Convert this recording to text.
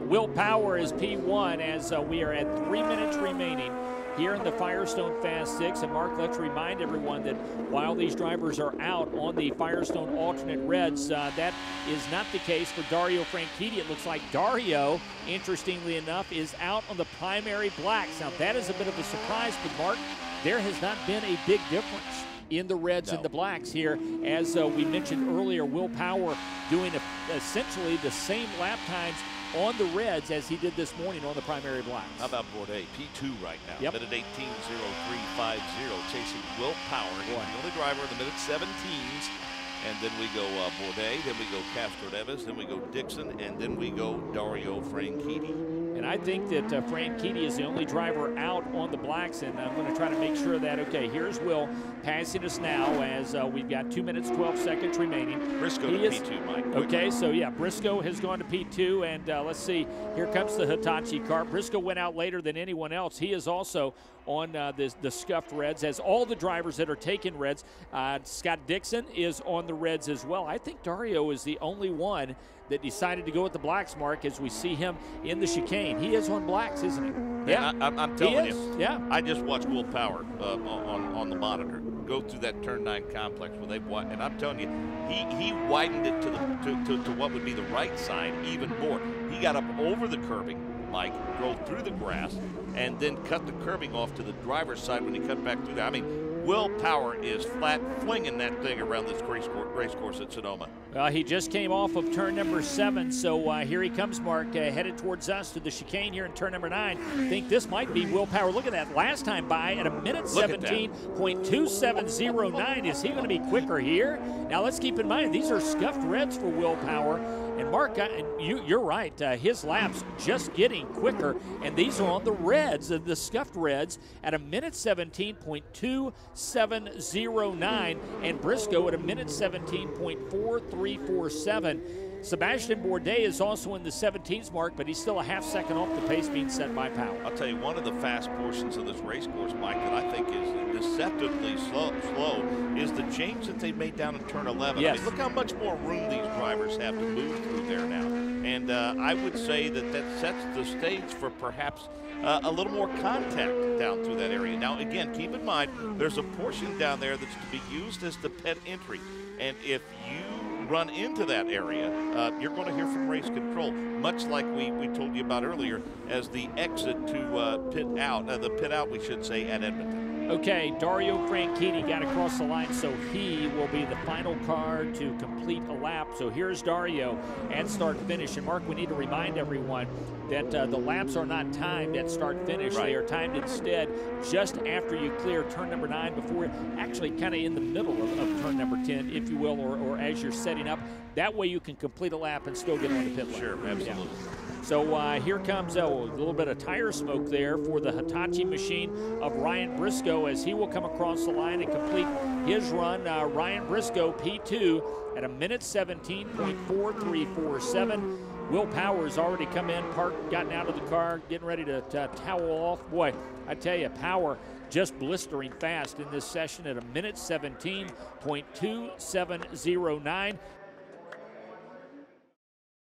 Will Power is P1 as we are at 3 minutes remaining here in the Firestone Fast Six. And Mark, let's remind everyone that while these drivers are out on the Firestone alternate reds, that is not the case for Dario Franchitti. It looks like Dario, interestingly enough, is out on the primary blacks. Now that is a bit of a surprise, but Mark, there has not been a big difference in the reds and the blacks here. As we mentioned earlier, Will Power doing essentially the same lap times on the reds as he did this morning on the primary blacks. How about Bourdais? P2 right now. Yep. Minute 18:03.50, chasing Will Power. He's the only driver in the minute 17s. And then we go Bourdais, then we go Castro Neves, then we go Dixon, and then we go Dario Franchitti. And I think that Franchitti is the only driver out on the blacks, and I'm going to try to make sure that, okay, here's Will passing us now as we've got 2 minutes, 12 seconds remaining. Briscoe to P2, Mike. Okay, so yeah, Briscoe has gone to P2, and let's see, here comes the Hitachi car. Briscoe went out later than anyone else. He is also on the scuffed reds, as all the drivers that are taking reds. Scott Dixon is on the reds as well. I think Dario is the only one that decided to go with the blacks, Mark, as we see him in the chicane. He is on blacks, isn't he? Yeah, I'm telling you. Yeah. I just watched Will Power on the monitor go through that turn 9 complex where they've widened, and I'm telling you, he widened it to what would be the right side even more. He got up over the curbing, Mike, drove through the grass, and then cut the curbing off to the driver's side when he cut back through there. I mean, Will Power is flat flinging that thing around this race course at Sonoma. He just came off of turn number 7, so here he comes, Mark, headed towards us to the chicane here in turn number 9. I think this might be Will Power. Look at that last time by at a minute 17.2709. Is he going to be quicker here? Now let's keep in mind, these are scuffed reds for Will Power. And Mark, you're right, his laps just getting quicker, and these are on the reds, the scuffed reds, at a minute 17.2709, and Briscoe at a minute 17.4347. Sebastian Bourdais is also in the 17th mark, but he's still a half second off the pace being set by Power. I'll tell you, one of the fast portions of this race course, Mike, that I think is deceptively slow is the change that they made down in turn 11. Yes. I mean, look how much more room these drivers have to move through there now. And I would say that sets the stage for perhaps a little more contact down through that area. Now, again, keep in mind, there's a portion down there that's to be used as the pit entry. And if you run into that area, you're going to hear from race control, much like we told you about earlier as the exit to pit out, the pit out, we should say, at Edmonton. Okay, Dario Franchitti got across the line, so he will be the final car to complete a lap. So here's Dario at start-finish. And Mark, we need to remind everyone that the laps are not timed at start-finish. Right. They are timed instead just after you clear turn number 9, before actually kind of in the middle of turn number 10, if you will, or as you're setting up. That way you can complete a lap and still get on the pit lane. Sure, absolutely. Yeah. So here comes a little bit of tire smoke there for the Hitachi machine of Ryan Briscoe as he will come across the line and complete his run. Ryan Briscoe, P2, at a minute 17.4347. Will Power's already come in, parked, gotten out of the car, getting ready to towel off. Boy, I tell you, Power just blistering fast in this session at a minute 17.2709.